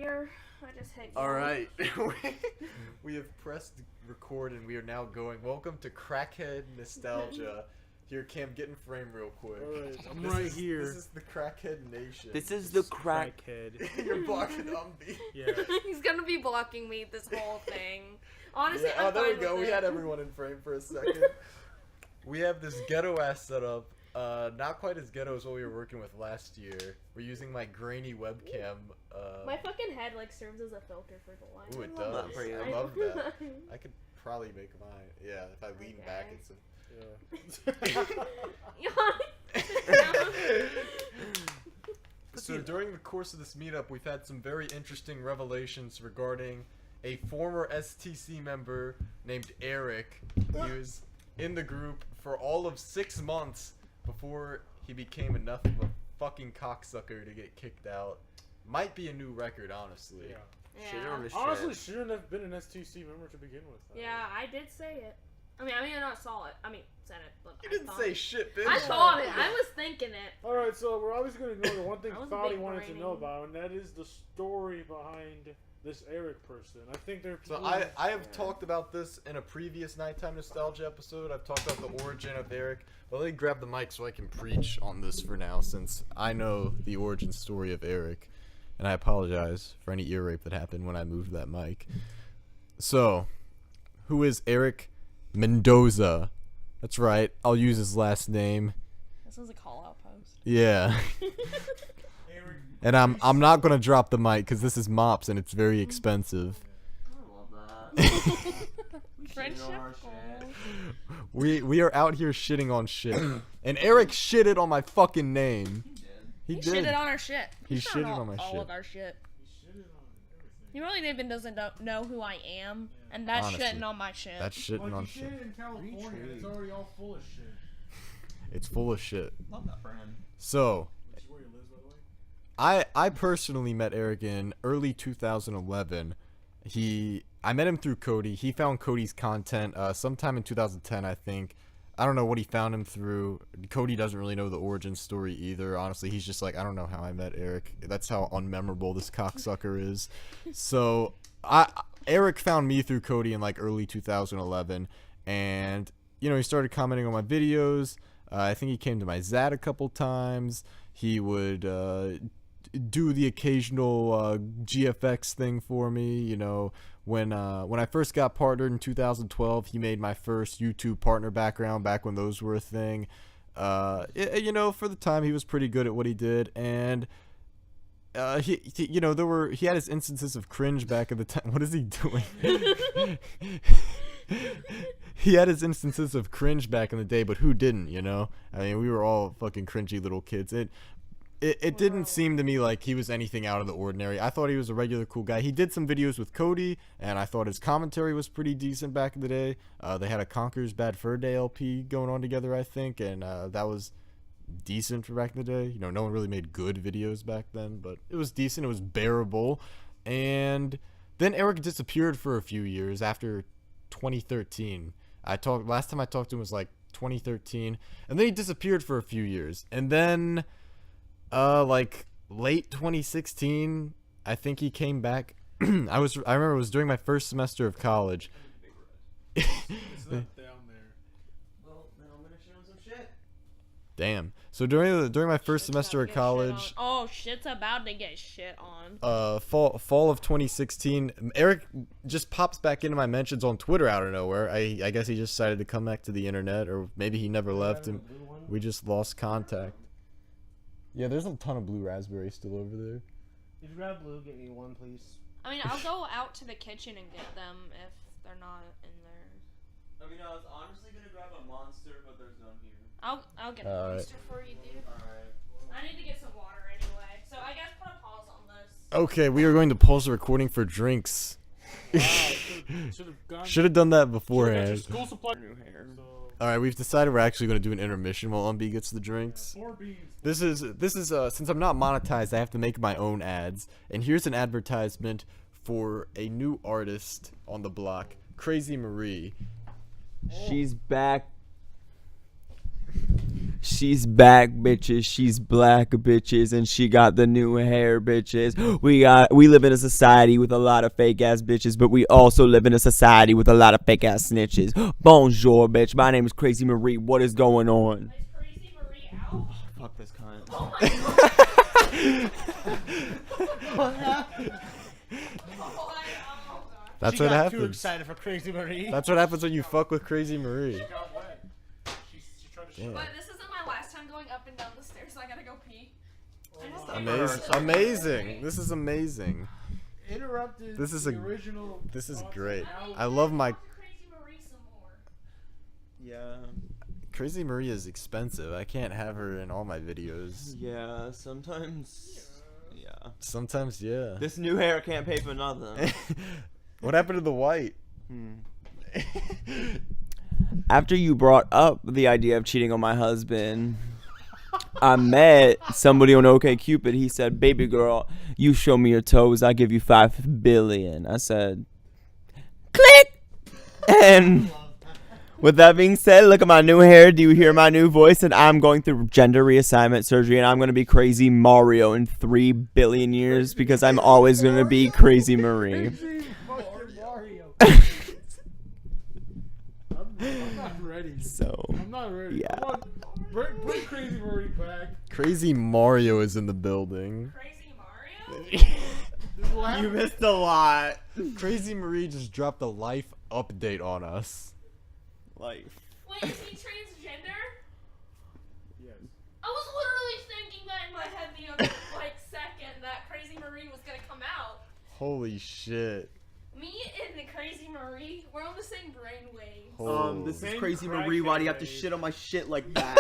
here. I just hit you. Alright. We have pressed record and we are now going. Welcome to Crackhead Nostalgia. Here, Cam, get in frame real quick. Alright, I'm right here. This is the Crackhead Nation. This is the Crackhead. You're blocking Umby. Yeah. He's gonna be blocking me this whole thing. Honestly, Yeah. I'm Oh, there we fine go. with We it. had everyone in frame for a second. We have this ghetto-ass setup. Not quite as ghetto as what we were working with last year. We're using my grainy webcam. My fucking head like serves as a filter for the light. Ooh, it I love does. that for you. I love that. I could probably make mine. Yeah, if I lean back, it's a... So during the course of this meetup, we've had some very interesting revelations regarding a former STC member named Erick. He was in the group for all of 6 months before he became enough of a fucking cocksucker to get kicked out. Might be a new record, honestly. Yeah. Shit on the Honestly, shit. shouldn't have been an STC member to begin with. Yeah, I did say it. I mean, not saw it. I mean, said it, but You I didn't thought say it. shit, bitch. I thought it. I was thinking it. Alright, so we're obviously going to ignore the one thing I was a Thoughty big wanted to brainy. know about, and that is the story behind this Erick person. I think there are So people... I have talked about this in a previous Nighttime Nostalgia episode. I've talked about the origin of Erick. But let me grab the mic so I can preach on this for now, since I know the origin story of Erick. And I apologize for any ear rape that happened when I moved that mic. So, who is Erick Mendoza? That's right, I'll use his last name. This is a call-out post. Yeah. And I'm not gonna drop the mic because this is Mops and it's very expensive. I love that. Friendship Shitting on our goals. We are out here shitting on shit, and Erick shitted on my fucking name. He did. shitted on our shit. He He's shitted not on my all shit. of our shit. He shitted on everything. He really even doesn't know who I am, and that's Honestly, shitting on my shit. That's shitting on Like, shit. he shitted in California, and it's already all full of shit. It's full of shit. Love that for him. So, Which is where he lives, by the way. I personally met Erick in early 2011. I met him through Cody. He found Cody's content sometime in 2010, I think. I don't know what he found him through. Cody doesn't really know the origin story either. Honestly, he's just like, I don't know how I met Erick. That's how unmemorable this cocksucker is. So, Erick found me through Cody in like early 2011, and he started commenting on my videos. I think he came to my Zad a couple times. He would do the occasional GFX thing for me. When I first got partnered in 2012, he made my first YouTube partner background back when those were a thing. For the time, he was pretty good at what he did, and he had his instances of cringe back at the time. What is he doing? He had his instances of cringe back in the day, but who didn't? I mean, we were all fucking cringy little kids. It didn't seem to me like he was anything out of the ordinary. I thought he was a regular cool guy. He did some videos with Cody, and I thought his commentary was pretty decent back in the day. They had a Conker's Bad Fur Day LP going on together, I think, and that was decent for back in the day. No one really made good videos back then, but it was decent. It was bearable. And then Erick disappeared for a few years after 2013. Last time I talked to him was like 2013, and then he disappeared for a few years, and then like late 2016, I think he came back. I remember it was during my first semester of college. It's not down there. Well, then I'm gonna shit on some shit. Damn. So during my first semester of college, Oh, shit's about to get shit on. fall of 2016, Erick just pops back into my mentions on Twitter out of nowhere. I guess he just decided to come back to the internet, or maybe he never left, and we just lost contact. Yeah, there's a ton of blue raspberries still over there. If you grab blue, get me one, please. I mean, I'll go out to the kitchen and get them if they're not in there. I mean, I was honestly gonna grab a monster, but there's none here. I'll get a Alright. monster for you, dude. Alright. I need to get some water anyway, so I guess put a pause on this. Okay, we are going to pause the recording for drinks. Should have done that beforehand. School supply. New hair. So, Alright, we've decided we're actually going to do an intermission while Umby gets the drinks. 4 beans. This is since I'm not monetized, I have to make my own ads. And here's an advertisement for a new artist on the block, Crazy Marie. She's back. She's back, bitches. She's black, bitches, and she got the new hair, bitches. We live in a society with a lot of fake ass bitches, but we also live in a society with a lot of fake ass snitches. Bonjour, bitch. My name is Crazy Marie. What is going on? Is Crazy Marie out? Fuck this cunt. Oh my god. What happened? That's She what got too happens. excited for Crazy Marie. That's what happens when you fuck with Crazy Marie. Got wet. She tried to show Yeah. But this isn't my last time going up and down the stairs, so I gotta go pee. I just Amazing. Amazing. This is amazing. interrupted This is the a- original. This is thoughts great. and I love my Talk to Crazy Marie some more. Yeah. Crazy Marie is expensive. I can't have her in all my videos. Yeah, sometimes. Yeah. Sometimes, yeah. This new hair can't pay for nothing. What happened to the white? After you brought up the idea of cheating on my husband, I met somebody on OkCupid. He said, "Baby girl, you show me your toes, I give you $5 billion." I said, "Click." And with that being said, look at my new hair. Do you hear my new voice? And I'm going through gender reassignment surgery, and I'm going to be Crazy Mario in 3 billion years because I'm always going to be Crazy Marie. Mario. I'm not ready. So, I'm not ready. yeah. Come on, bring Crazy Marie back. Crazy Mario is in the building. Crazy Mario? This will happen. you missed a lot. Crazy Marie just dropped a life update on us. Life. Wait, is he transgender? Yes. I was literally thinking that in my head the other second that Crazy Marie was gonna come out. Holy shit. Me and the Crazy Marie, we're on the same brainwave. This is Same Crazy crackhead Marie. Why do you have to wave. shit on my shit like that?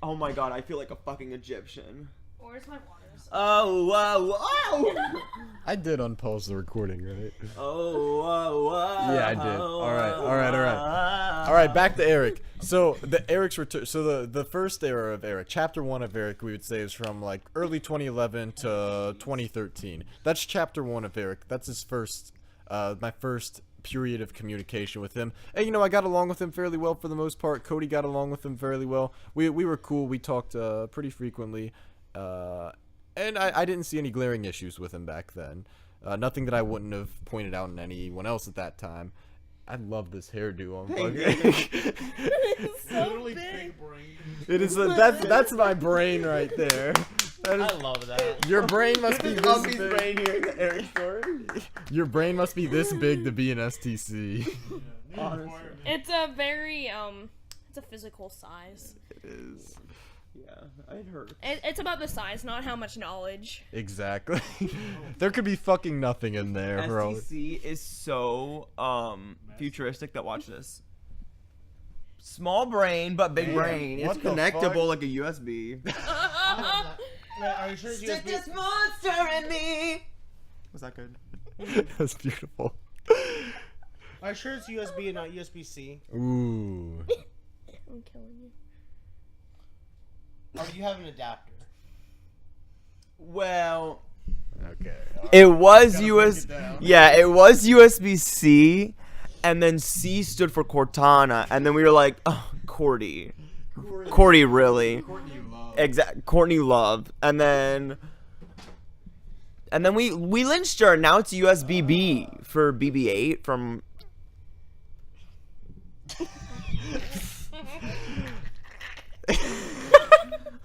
Oh my god, I feel like a fucking Egyptian. Where's my water? Oh, whoa, whoa! I did unpause the recording, right? Oh, whoa, whoa! Yeah, I did. All right, back to Eric. So the Eric's return. So the first era of Eric, chapter 1 of Eric, we would say is from like early 2011 to 2013. That's chapter 1 of Eric. That's his first, my first period of communication with him. And you know, I got along with him fairly well for the most part. Cody got along with him fairly well. We were cool. We talked pretty frequently. And I didn't see any glaring issues with him back then. Nothing that I wouldn't have pointed out in anyone else at that time. I love this hairdo on fucking. Literally big brain. It is that's my brain right there. That is, I love that. your brain must be this Umpy's big. brain here in the Eric story. Your brain must be this big to be an STC. Honestly. It's a very it's a physical size. It is. Yeah, I'd heard. It's about the size, not how much knowledge. Exactly. There could be fucking nothing in there, bro. STC is so futuristic that watch this. Small brain but big Damn, brain. It's what the connectable fuck? like a USB. Wait, are you sure it's Stick USB? this monster in me. Was that good? That's beautiful. Are you sure it's USB and not USB-C? Ooh. I'm killing you. Or do you have an adapter? Well, Okay. it was Gotta break US. it down. Yeah, it was USB-C, and then C stood for Cortana, and then we were like, oh, Cordy, really? Courtney Love. Courtney Love, and then we lynched her. Now it's USB-B for BB-8 from.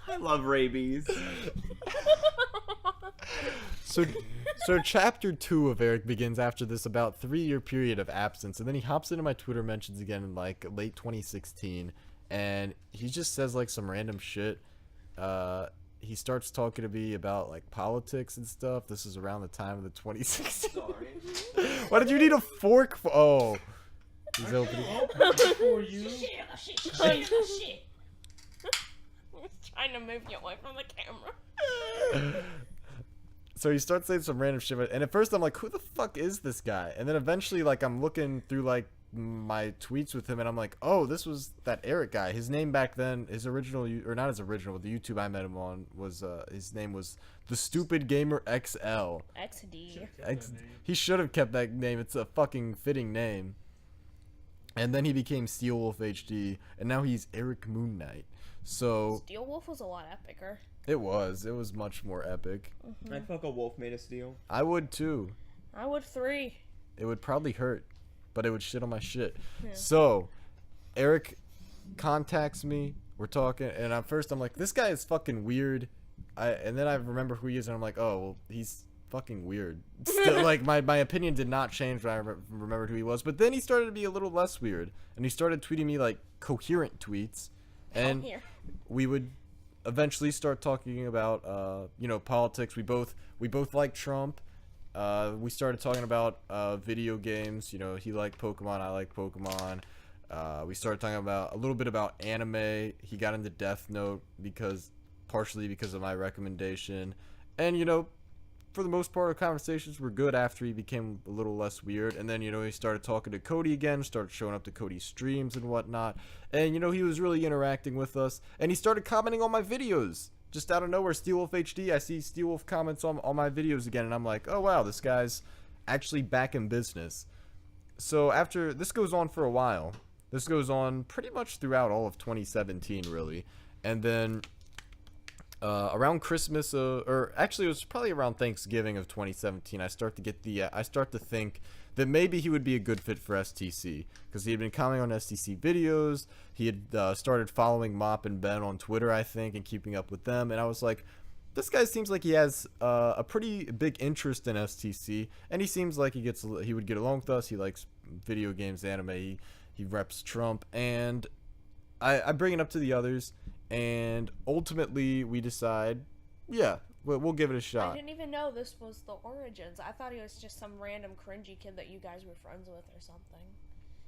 I love rabies. So chapter 2 of Eric begins after this about 3-year period of absence, and then he hops into my Twitter mentions again in like late 2016, and he just says like some random shit. He starts talking to me about like politics and stuff. This is around the time of the 2016. Sorry. Why did you need a fork for? Oh, he's opening. For you. Shit. I was trying to move you away from the camera. So he starts saying some random shit, and at first I'm like, who the fuck is this guy? And then eventually, like, I'm looking through like my tweets with him, and I'm like, oh, this was that Eric guy. His name back then, his original, or not his original, the YouTube I met him on was his name was The Stupid Gamer XL. XD. He should have kept that name. It's a fucking fitting name. And then he became Steel Wolf HD, and now he's Erick Moon Knight. So Steel Wolf was a lot epicer. it was much more epic. I'd fuck a wolf made of steel. I would too. I would 3. It would probably hurt, but it would shit on my shit. Yeah. So Erick contacts me. We're talking, and at first I'm like, this guy is fucking weird. And then I remember who he is, and I'm like, oh, well, he's fucking weird. Still, like my opinion did not change when I remembered who he was. But then he started to be a little less weird, and he started tweeting me like coherent tweets, and Here. we would eventually start talking about politics. We both like Trump. We started talking about video games. You know, he liked Pokemon, I like Pokemon. We started talking about a little bit about anime. He got into Death Note partially because of my recommendation. And, you know, for the most part, our conversations were good after he became a little less weird. And then, you know, he started talking to Cody again, started showing up to Cody's streams and whatnot. And, you know, he was really interacting with us. And he started commenting on my videos. Just out of nowhere, Steel Wolf HD, I see Steel Wolf comments on my videos again. And I'm like, oh, wow, this guy's actually back in business. So after, this goes on for a while. This goes on pretty much throughout all of 2017, really. And then around Christmas, or actually it was probably around Thanksgiving of 2017, I start to think that maybe he would be a good fit for STC, because he had been commenting on STC videos. He had started following Mop and Ben on Twitter, I think, and keeping up with them. And I was like, this guy seems like he has a pretty big interest in STC, and he seems like he would get along with us. He likes video games, anime. He reps Trump, and I bring it up to the others, and ultimately we decide, yeah, we'll give it a shot. I didn't even know this was the origins. I thought he was just some random cringy kid that you guys were friends with or something.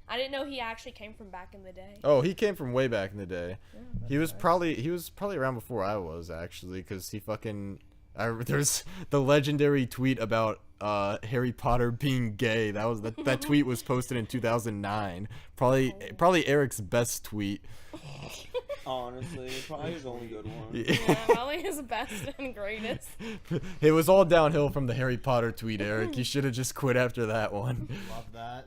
I didn't know he actually came from back in the day. Oh, he came from way back in the day. Yeah, He was probably around before I was, actually, because he fucking... there's the legendary tweet about Harry Potter being gay. That tweet was posted in 2009. Probably Erick's best tweet. Honestly, probably his only good one. Yeah, probably his best and greatest. It was all downhill from the Harry Potter tweet, Erick. You should have just quit after that one. Love that.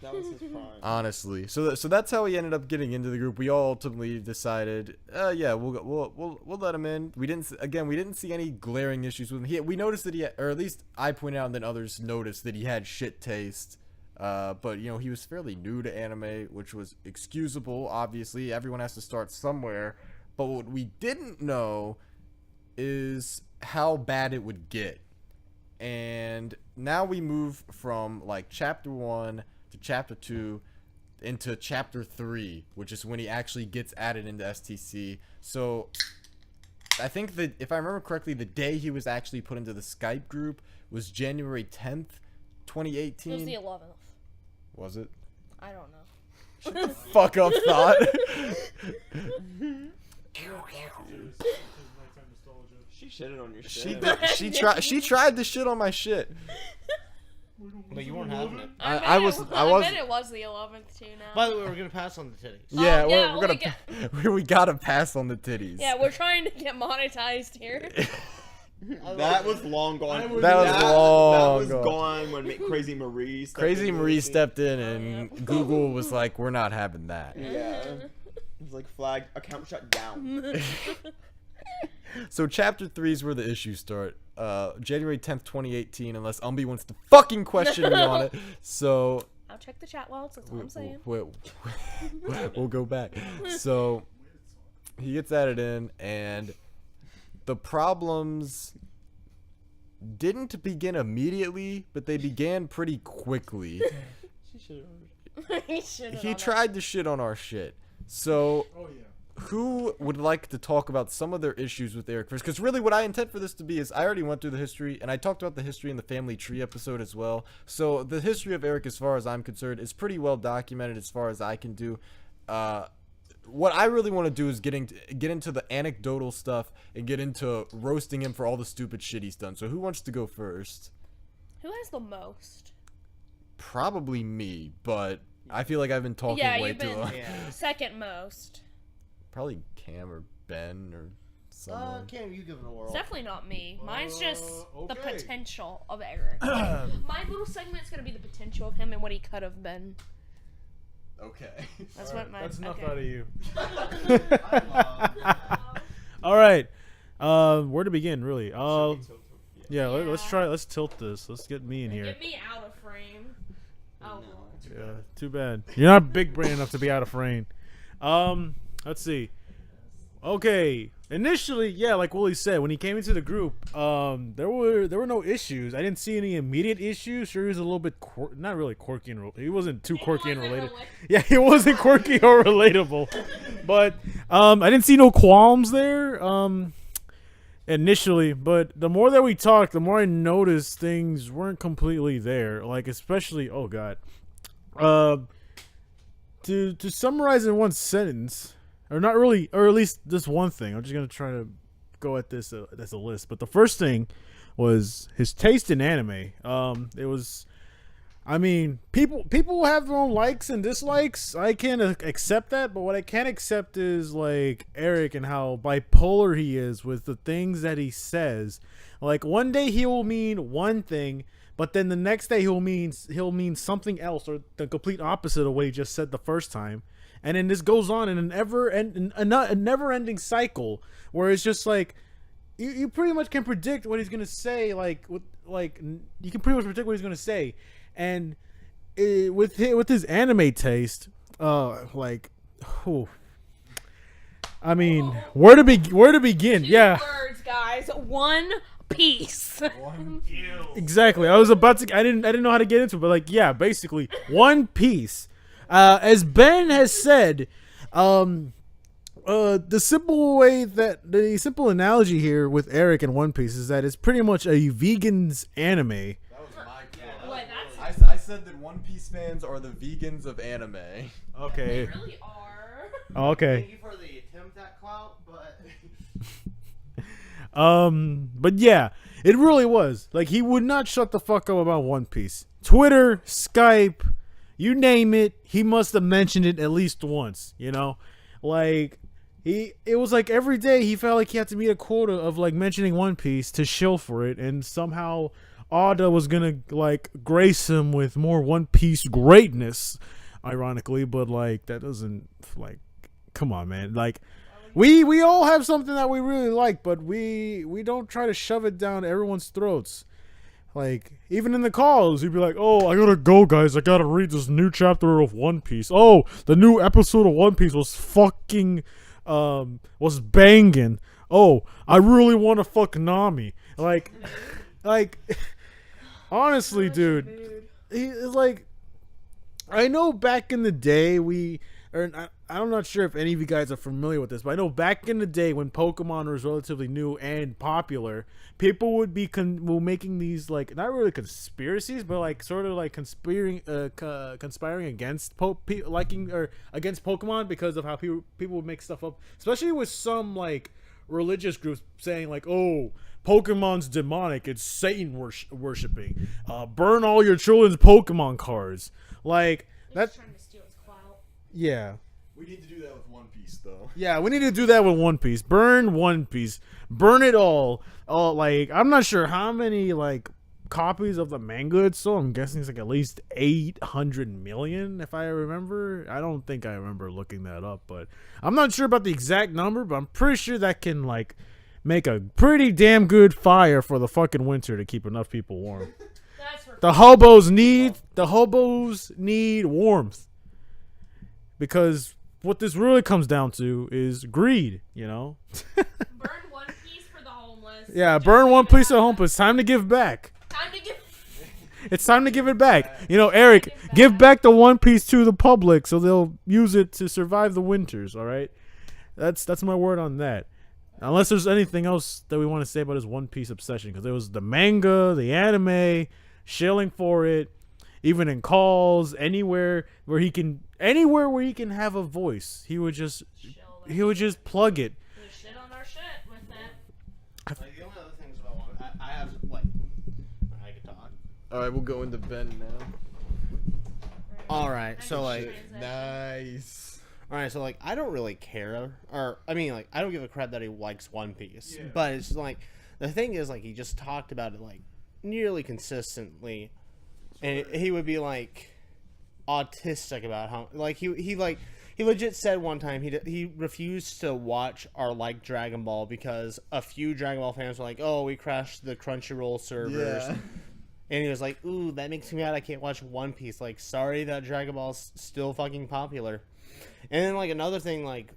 That was his prime. Honestly, so that's how he ended up getting into the group. We all ultimately decided, yeah, we'll let him in. We didn't see any glaring issues with him. We noticed that or at least I pointed out, and then others noticed that he had shit taste. But you know, he was fairly new to anime, which was excusable. Obviously, everyone has to start somewhere. But what we didn't know is how bad it would get. And now we move from like chapter 1 to chapter 2 into chapter 3, which is when he actually gets added into STC. So I think that if I remember correctly, the day he was actually put into the Skype group was January 10th, 2018. It was the 11th. Was it? I don't know. Shut the fuck up, Thought. She shitted on your She shit. did, she tried to shit on my shit. But you weren't having it. I was bet it was the 11th too now. By the way, we're gonna pass on the titties. Yeah, yeah, we're gonna we gotta pass on the titties. Yeah, we're trying to get monetized here. That was long gone. That was long That was gone. gone when Crazy Marie stepped Crazy in. Marie stepped in, and Google was like, "We're not having that." Yeah. It was like flag account shut down. So chapter 3 is where the issues start. January 10th, 2018, unless Umbi wants to fucking question me on it. So I'll check the chat logs, that's all I'm saying. we'll go back. So he gets added in, and the problems didn't begin immediately, but they began pretty quickly. He tried to shit on our shit. So who would like to talk about some of their issues with Erick first? Because really what I intend for this to be is I already went through the history, and I talked about the history in the family tree episode as well. So the history of Erick, as far as I'm concerned, is pretty well documented as far as I can do. What I really want to do is get into the anecdotal stuff and get into roasting him for all the stupid shit he's done. So who wants to go first? Who has the most? Probably me, but I feel like I've been talking way too long. Second most. Probably Cam or Ben or someone. Cam, you give it a whirl. It's definitely not me. Mine's just the okay. potential of Erick. My little segment's gonna be the potential of him and what he could have been. Okay. That's what my. That's enough okay. out of you. All right. Where to begin, really? Yeah. Let's try. Let's tilt this. Let's get me in here. Get me out of frame. Oh. Yeah. Too bad. You're not big brain enough to be out of frame. Let's see. Okay. Initially, yeah, like Wooly said, when he came into the group, there were no issues. I didn't see any immediate issues. Sure, he was a little bit not really quirky and he wasn't too quirky and related. Yeah, he wasn't quirky or relatable, but I didn't see no qualms there. Initially, but the more that we talked, the more I noticed things weren't completely there. Like especially, oh god, to summarize in one sentence. Or not really, or at least this one thing. I'm just going to try to go at this as a list. But the first thing was his taste in anime. It was, I mean, people have their own likes and dislikes. I can accept that. But what I can't accept is, like, Eric and how bipolar he is with the things that he says. Like, one day he will mean one thing, but then the next day he'll mean something else or the complete opposite of what he just said the first time. And then this goes on in a never-ending cycle where it's just like you pretty much can predict what he's gonna say. You can pretty much predict what he's gonna say, and with his anime taste, I mean, where to begin? Yeah, words, guys. One Piece. Exactly. I didn't know how to get into it, but like, yeah, basically, One Piece. As Ben has said, the simple analogy here with Eric and One Piece is that it's pretty much a vegan's anime. That was my quote. What, I said that One Piece fans are the vegans of anime. Okay. They really are. Okay. Thank you for the attempt at clout, but but yeah, it really was. Like, he would not shut the fuck up about One Piece. Twitter, Skype, you name it, he must have mentioned it at least once, you know? Like, it was like every day he felt like he had to meet a quota of, like, mentioning One Piece to shill for it, and somehow Oda was gonna, like, grace him with more One Piece greatness, ironically, but, like, that doesn't, like, come on, man. Like, we all have something that we really like, but we don't try to shove it down everyone's throats. Like, even in the calls, he'd be like, oh, I gotta go, guys. I gotta read this new chapter of One Piece. Oh, the new episode of One Piece was fucking, was banging. Oh, I really want to fuck Nami. Like, honestly, dude, it's like, I know back in the day I'm not sure if any of you guys are familiar with this, but I know back in the day when Pokemon was relatively new and popular, people would be making these, like, not really conspiracies, but like sort of like conspiring against against Pokemon because of how people would make stuff up, especially with some like religious groups saying like, oh, Pokemon's demonic, it's Satan worshipping, burn all your children's Pokemon cards, like that's trying to steal his clout. Yeah. We need to do that with One Piece, though. Yeah, we need to do that with One Piece. Burn One Piece. Burn it all. Like, I'm not sure how many, like, copies of the manga it's sold. I'm guessing it's, like, at least 800 million, if I remember. I don't think I remember looking that up, but I'm not sure about the exact number, but I'm pretty sure that can, like, make a pretty damn good fire for the fucking winter to keep enough people warm. The hobos need warmth. Because what this really comes down to is greed, you know? Burn One Piece for the homeless. Yeah, burn One Piece for the homeless. It's time to give back. It's time to give it back. You know, Eric, give back the One Piece to the public so they'll use it to survive the winters, all right? That's my word on that. Unless there's anything else that we want to say about his One Piece obsession, because there was the manga, the anime, shilling for it, even in calls, anywhere where he can have a voice, he would just plug it. Shit on our shit with that. like the only other things about one, I have like I can talk. All right, we'll go into Ben now. All right, so like Nice. all right, so like I don't really care, or I mean like I don't give a crap that he likes One Piece, Yeah. but it's like the thing is like he just talked about it like nearly consistently, and he would be like, autistic about how he legit said one time he refused to watch or like Dragon Ball because a few Dragon Ball fans were like, oh, we crashed the Crunchyroll servers. Yeah. And he was like, ooh, that makes me mad I can't watch One Piece. Like, sorry that Dragon Ball's still fucking popular. And then, like, another thing, like,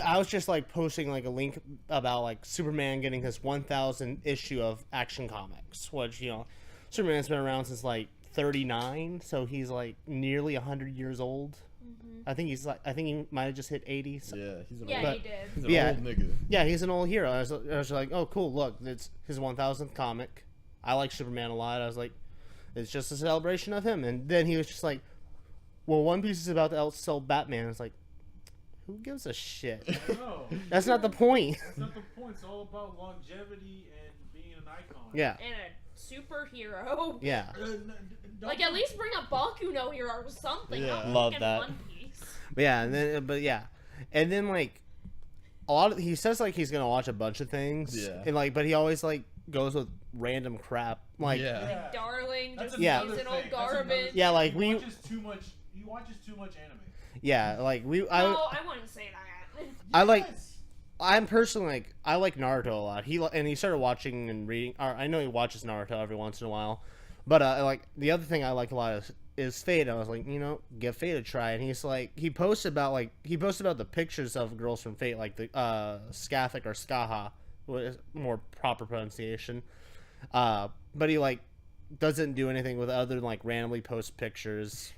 I was just, like, posting, like, a link about, like, Superman getting his 1,000th issue of Action Comics, which, you know, Superman's been around since, like, 39, so he's, like, nearly 100 years old. I think he might have just hit 80. So. Yeah, he's an Yeah, old, he did. he's an Yeah. old nigga. Yeah, he's an old hero. I was like, oh, cool, look, it's his 1,000th comic. I like Superman a lot. I was like, it's just a celebration of him. And then he was just like, well, One Piece is about to outsell Batman. It's like, who gives a shit? No, That's not the point. that's not the point. It's all about longevity and being an icon. Yeah. And a superhero. Yeah. Like, at least bring a Baku no hero or something. Yeah. Not Love fucking that. One Piece. And then like he says like he's gonna watch a bunch of things. Yeah. And like, but he always like goes with random crap. Like, Yeah. Like, darling, That's just Yeah. another seasonal thing. That's another garbage. thing. Yeah, like, He watches too much anime. yeah, like No, I wouldn't say that. I like. Yes. I'm personally like I like Naruto a lot. He started watching and reading. Or I know he watches Naruto every once in a while, but like the other thing I like a lot is Fate. I was like, you know, give Fate a try. And he's like, he posts about the pictures of girls from Fate, like the Skaffic or Skaha, what is more proper pronunciation. But he like doesn't do anything with other than like randomly post pictures.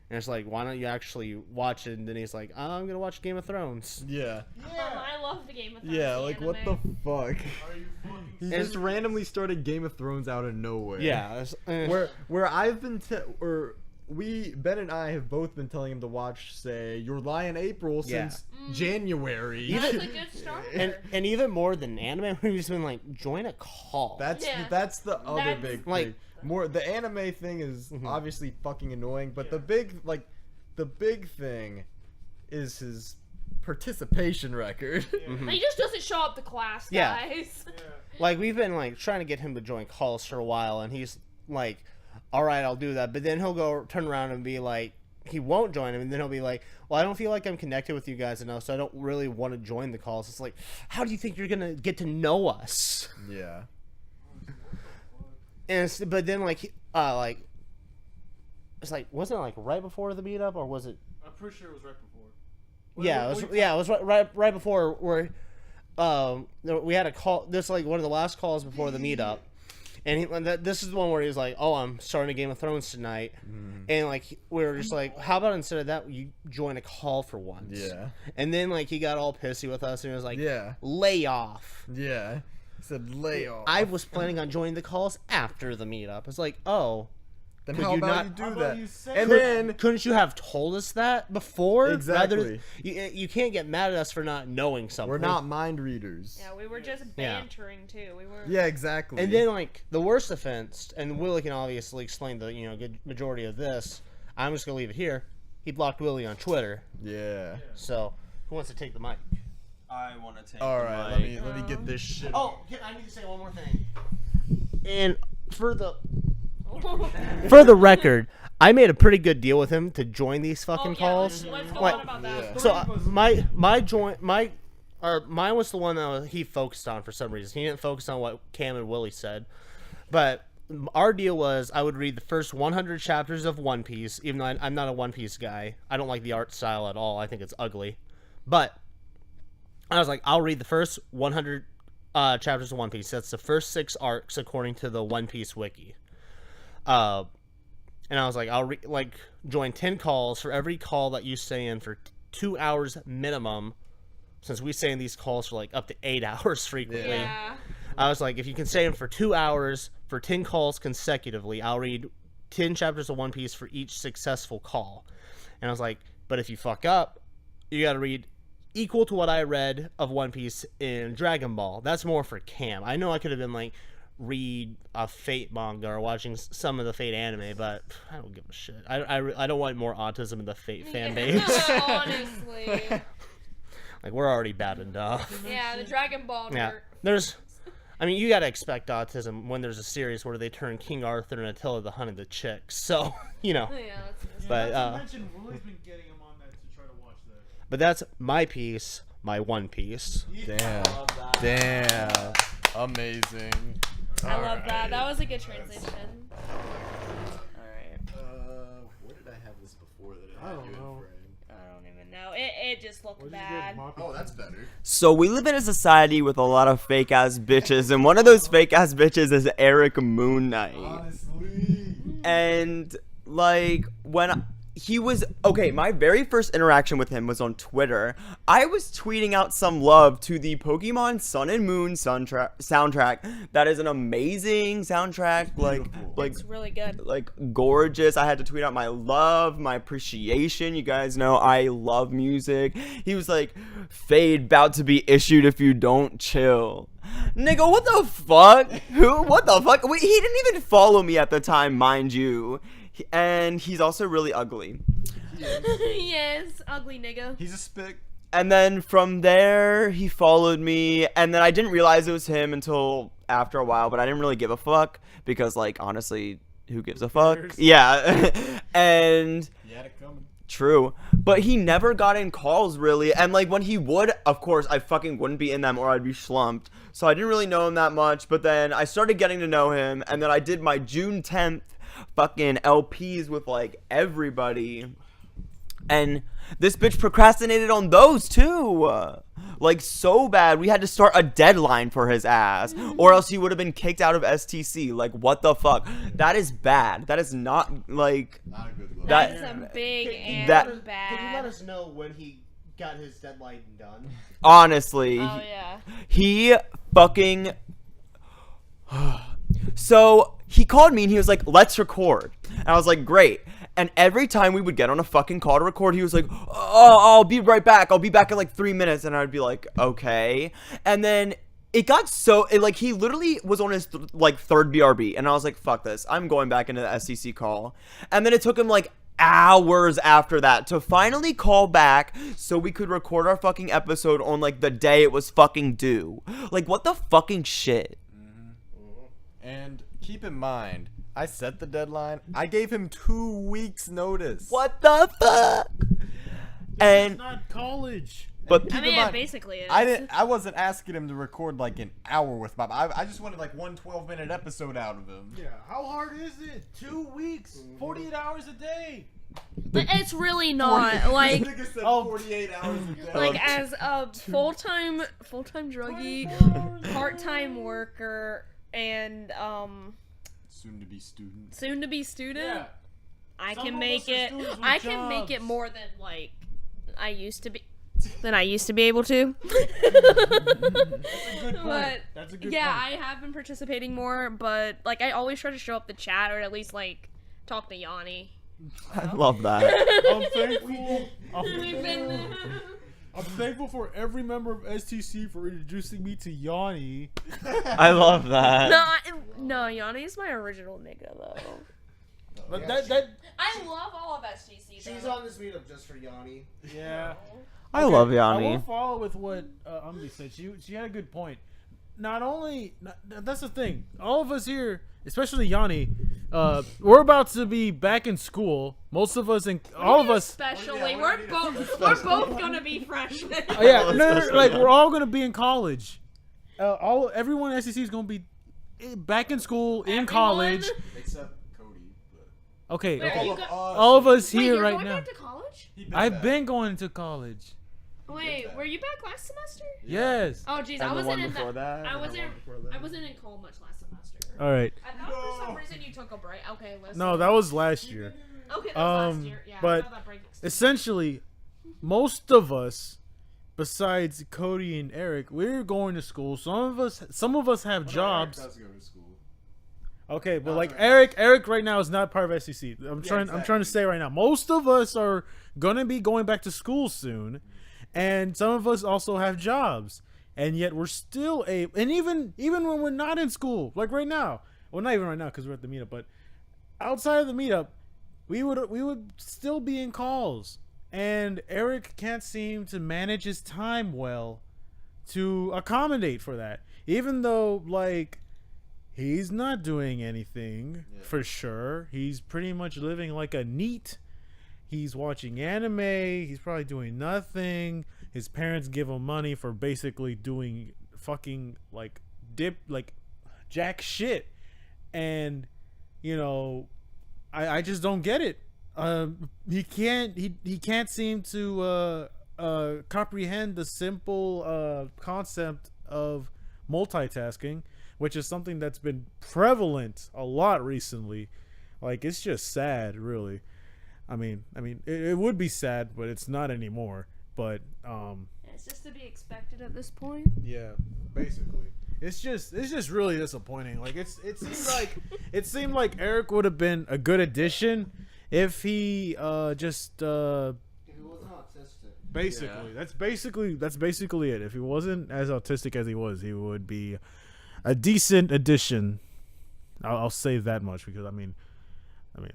And it's like, why don't you actually watch it? And then he's like, I'm gonna watch Game of Thrones. Yeah. I love the Game of Thrones. Yeah, like what the anime. fuck? Are you fucking He And- just randomly started Game of Thrones out of nowhere. Yeah, Where I've been Ben and I have both been telling him to watch, say, Your Lie in April Yeah. since January. That's a good starter. and even more than anime, we've just been like, join a call. That's Yeah. that's the other That's- big Like- thing. More the anime thing is Mhm. obviously fucking annoying, but the big thing is his participation record. He just doesn't show up to class, Yeah. guys. Like, we've been like trying to get him to join calls for a while, and he's like, all right, I'll do that. But then he'll go turn around and be like, he won't join him, and then he'll be like, well, I don't feel like I'm connected with you guys enough, so I don't really want to join the calls. It's like, how do you think you're gonna get to know us? Yeah. And but then like it's like, wasn't it like right before the meetup, or was it? I'm pretty sure it was right before. It was right before where we had a call. This is like one of the last calls before the meetup, and this is the one where he was like, "Oh, I'm starting a Game of Thrones tonight," and like we were just like, "How about instead of that, you join a call for once?" Yeah. And then like he got all pissy with us, and he was like, Yeah. "Lay off." Yeah. He said lay off. I was planning on joining the calls after the meetup. It's like, oh. Then could how you about not- you do How about that? you say And it? then Couldn't you have told us that before? Exactly. You can't get mad at us for not knowing something. we're not mind readers. Yeah, we were just Yeah. bantering too. We were. Yeah, exactly. And then, like, the worst offense, and Willie can obviously explain the good majority of this. I'm just gonna leave it here. He blocked Willie on Twitter. yeah. So, who wants to take the mic? I want to take. All the right, mic. let me get this shit. Oh, I need to say one more thing. And for the record, I made a pretty good deal with him to join these fucking calls. Let's go Like- on about that. Yeah. So mine was the one that he focused on for some reason. He didn't focus on what Cam and Willie said, but our deal was I would read the first 100 chapters of One Piece, even though I'm not a One Piece guy. I don't like the art style at all. I think it's ugly. But I was like, I'll read the first 100 chapters of One Piece. That's the first 6 arcs according to the One Piece wiki. And I was like, I'll join 10 calls for every call that you stay in for 2 hours minimum, since we stay in these calls for like up to 8 hours frequently. Yeah. I was like, if you can stay in for 2 hours for 10 calls consecutively, I'll read 10 chapters of One Piece for each successful call. And I was like, but if you fuck up, you got to read equal to what I read of One Piece in Dragon Ball. That's more for Cam. I know I could have been like, read a Fate manga or watching some of the Fate anime, but I don't give a shit. I don't want more autism in the Fate fan base. Honestly. Like, we're already bad enough. Yeah, the Dragon Ball Yeah, dirt. there's I mean, you gotta expect autism when there's a series where they turn King Arthur and Attila the Hun into chicks. So, you know. Yeah, that's But Willie's been getting him on that to try to watch that. but that's my piece, my one piece. Damn. Damn. Amazing. I love that. That was a good transition. Alright. Where did I have this before that I don't know. I don't even know. It just looked bad. Oh, that's better. So we live in a society with a lot of fake ass bitches, and one of those fake ass bitches is Erick Moon Knight. Honestly. And like when he was my very first interaction with him was on Twitter. I was tweeting out some love to the Pokemon Sun and Moon soundtrack. That is an amazing soundtrack. Like It's really good. like gorgeous. I had to tweet out my love, my appreciation. You guys know I love music. He was like, "Fade about to be issued if you don't chill." Nigga, what the fuck? Who? What the fuck? Wait, he didn't even follow me at the time, mind you. And he's also really ugly. Yes, ugly nigga. He's a spick. And then from there, he followed me, and then I didn't realize it was him until after a while, but I didn't really give a fuck, because, like, honestly, who gives a fuck? Yeah. And You had it coming. true. But he never got in calls, really, and, like, when he would, of course, I fucking wouldn't be in them, or I'd be slumped, so I didn't really know him that much, but then I started getting to know him, and then I did my June 10th fucking LPs with, like, everybody. And this bitch procrastinated on those too. Like, so bad. We had to start a deadline for his ass, or else he would have been kicked out of STC. Like, what the fuck? That is bad. That is not, like... Not a good look. That is a big and that- bad. Can you let us know when he got his deadline done? Honestly. Oh yeah. He fucking... So, he called me and he was like, "Let's record." And I was like, "Great." And every time we would get on a fucking call to record, he was like, "Oh, I'll be right back. I'll be back in like 3 minutes." And I'd be like, "Okay." And then it got so, like, he literally was on his, third BRB. And I was like, "Fuck this. I'm going back into the SCC call." And then it took him, like, hours after that to finally call back so we could record our fucking episode on, like, the day it was fucking due. Like, what the fucking shit? And keep in mind, I set the deadline. I gave him 2 weeks notice. What the fuck? And It's not college. but I Keep mean, in it mind, basically is. I wasn't asking him to record like an hour with Bob. I just wanted like one 12-minute episode out of him. Yeah, how hard is it? 2 weeks, 48 hours a day. But it's really not like This nigga said Oh. 48 hours a day. like as a full-time druggie, part-time worker, and soon to be student. soon to be student. Yeah. I Some can of make us are it. students with I can make it jobs. more than like I used to be. Than I used to be able to. That's a good point. But That's a good yeah, point. I have been participating more, but like I always try to show up the chat or at least like talk to Yanni. I love that. I'm thankful. We've been- I'm thankful for every member of STC for introducing me to Yanni. I love that. no, Yanni is my original nigga though. But Yeah, that I love all of STC. She's on this meetup just for Yanni. yeah. I love I Yanni. will follow with what Umbi said. She had a good point. That's the thing. All of us here, especially Yanni, we're about to be back in school. Most of us, all of us. Especially, we're both gonna be freshmen. Oh, yeah, no, like we're all gonna be in college. Everyone at SEC is gonna be back in school, in Everyone? college. Except Cody. But Okay, Wait, okay. you go- All of us Wait, here you're right going now. back to college? I've been going to college. Wait, were you back last semester? Yes. Oh jeez, I And the wasn't one in before that, I and the wasn't. one before that. I wasn't in Cole much last semester. All right. I thought for some reason you took a break. Okay, listen. No, that was last year. Okay, that was last year. Yeah, I but know that break extended. essentially, most of us, besides Cody and Eric, we're going to school. Some of us have jobs. Eric does go to school. Okay, but No, like Eric. Eric right now is not part of SEC. I'm trying to exactly. say right now, most of us are gonna be going back to school soon, and some of us also have jobs, and yet we're still and even when we're not in school, like right now, well, not even right now because we're at the meetup, but outside of the meetup, we would still be in calls, and Eric can't seem to manage his time well to accommodate for that. even though like he's not doing anything for sure. He's pretty much living like a NEET. He's watching anime. He's probably doing nothing. His parents give him money for basically doing fucking like jack shit. And you know, I just don't get it. He can't seem to comprehend the simple concept of multitasking, which is something that's been prevalent a lot recently. Like, it's just sad, really. I mean, it would be sad, but it's not anymore. But It's just to be expected at this point. yeah, basically, it's just really disappointing. Like, it seemed like Eric would have been a good addition if he just If he wasn't autistic. basically that's basically it. If he wasn't as autistic as he was, he would be a decent addition. I'll say that much, because I mean,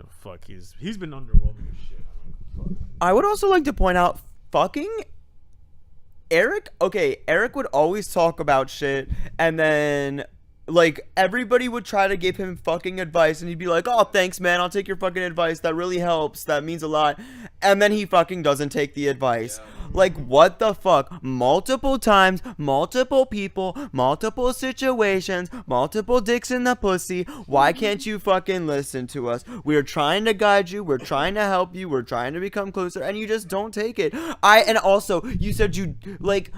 fuck, he's been underwhelming as shit. Fuck. I would also like to point out, fucking Eric. Okay, Eric would always talk about shit, and then like everybody would try to give him fucking advice, and he'd be like, "Oh, thanks, man. I'll take your fucking advice. That really helps. That means a lot." And then he fucking doesn't take the advice. Like, what the fuck? Multiple times, multiple people, multiple situations, multiple dicks in the pussy. Why can't you fucking listen to us? We're trying to guide you. We're trying to help you. We're trying to become closer, and you just don't take it. And also, you said you, like,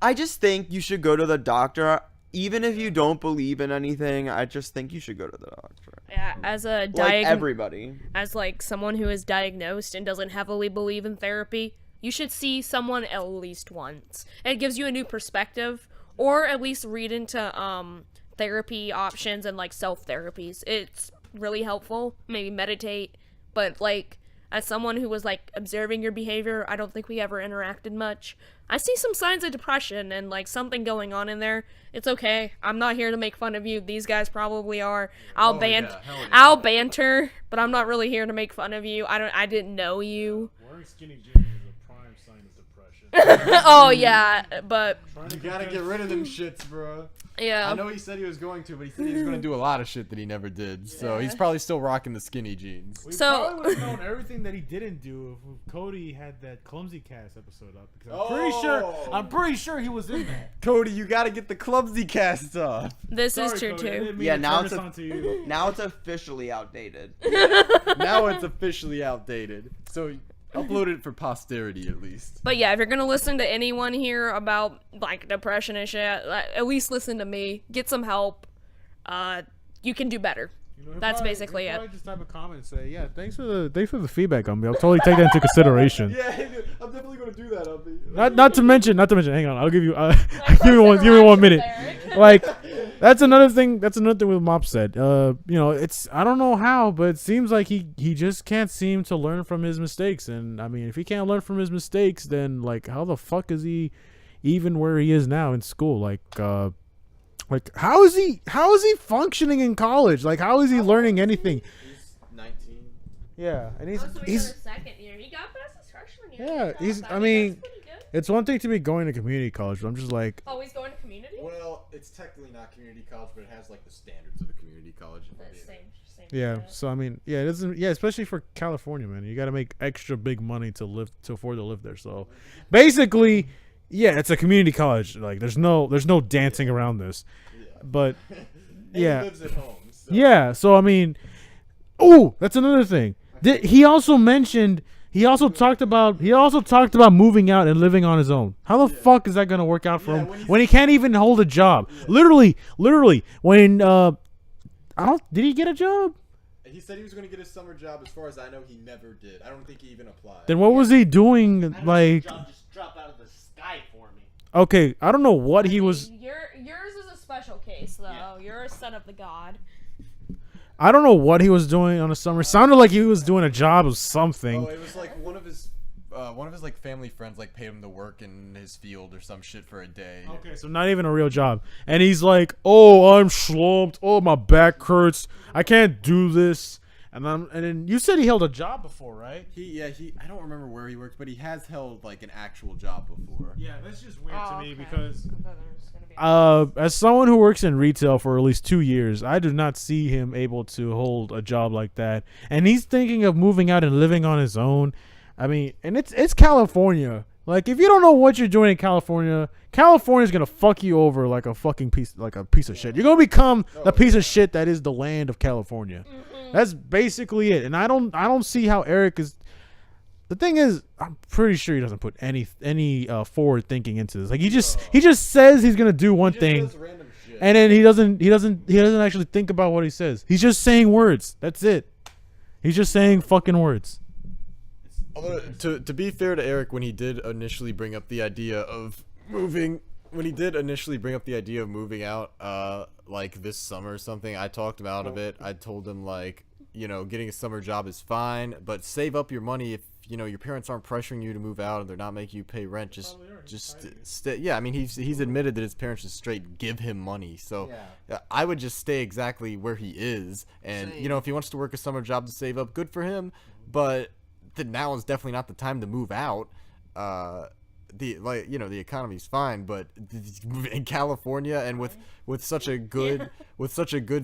I just think you should go to the doctor. Even if you don't believe in anything, I just think you should go to the doctor. Yeah, as a Like everybody. as like someone who is diagnosed and doesn't heavily believe in therapy, you should see someone at least once. It gives you a new perspective, or at least read into therapy options and like self therapies. It's really helpful. Maybe meditate, but like as someone who was like observing your behavior, I don't think we ever interacted much. I see some signs of depression and like something going on in there. It's okay. I'm not here to make fun of you. These guys probably are. I'll banter, but I'm not really here to make fun of you. I didn't know you. Wearing skinny jeans is a prime sign of depression. Oh yeah, but You gotta get rid of them shits, bro. yeah. I know he said he was going to, but he said he was going to do a lot of shit that he never did. So he's probably still rocking the skinny jeans. We So- probably would have known everything that he didn't do if Cody had that clumsy cast episode up. Because I'm pretty sure he was in that. Cody, you gotta get the clumsy cast off. This is Sorry, true Cody, I too. didn't mean Yeah, to now turn it's this a- onto you. Now it's officially outdated. Now it's officially outdated. So upload it for posterity at least. But yeah, if you're gonna listen to anyone here about like depression and shit, at least listen to me. Get some help. You can do better. You know, he'll That's probably- basically he'll it. probably just type a comment and say, "Yeah, thanks for the feedback, Umbi. I'll totally take that into consideration." Yeah, I'm definitely gonna do that. Not to mention. Hang on, I'll give you. Give me one minute. Like, that's another thing. That's another thing with Mop said. You know, it's, I don't know how, but it seems like he just can't seem to learn from his mistakes. And I mean, if he can't learn from his mistakes, then like, how the fuck is he even where he is now in school? Like how is he functioning in college? Like, how is he learning anything? He's 19. Yeah, and He's he's second year. He got past his freshman year. Yeah, So, he's- I that's mean, pretty good. it's one thing to be going to community college, but I'm just like, Oh, he's going to community. Well, it's technically not community college, but it has like the standards of a community college. Same. yeah. shit. So I mean, yeah, it doesn't. Yeah, especially for California, man, you got to make extra big money to afford to live there. So basically, yeah, it's a community college. Like, there's no dancing around this. But And yeah, he lives at home. So. yeah. So I mean, oh, that's another thing. He also talked about moving out and living on his own. How the fuck is that gonna work out for him when he can't even hold a job? Yeah. Literally, when did he get a job? He said he was going to get a summer job. As far as I know, he never did. I don't think he even applied. Then what was he doing? Like, Job just dropped out of the sky for me. okay, I don't know what he was. Yours is a special case, though. Yeah. You're a son of the god. I don't know what he was doing on the summer. Sounded like he was doing a job of something. Oh, it was like one of his like family friends like paid him to work in his field or some shit for a day. Okay, so not even a real job. And he's like, "Oh, I'm slumped. Oh, my back hurts. I can't do this." And then you said he held a job before, right? He I don't remember where he works, but he has held like an actual job before. Yeah, that's just weird Oh, to me okay. because I thought there was gonna be- as someone who works in retail for at least 2 years, I do not see him able to hold a job like that. And he's thinking of moving out and living on his own. I mean, and it's California. Like, if you don't know what you're doing in California, California's gonna fuck you over like a fucking piece of shit. You're gonna become the piece of shit that is the land of California. That's basically it. And I don't see how Eric is. The thing is, I'm pretty sure he doesn't put any forward thinking into this. Like, he just says he's gonna do one thing, and then he doesn't actually think about what he says. He's just saying words. That's it. He's just saying fucking words. To be fair to Eric, when he did initially bring up the idea of moving out, like this summer or something, I talked him out of it. I told him, like, you know, getting a summer job is fine, but save up your money. If you know your parents aren't pressuring you to move out and they're not making you pay rent, just stay. Yeah, I mean, he's admitted that his parents just straight give him money, so I would just stay exactly where he is. And you know, if he wants to work a summer job to save up, good for him. But now is definitely not the time to move out. The economy's fine, but in California and with such a good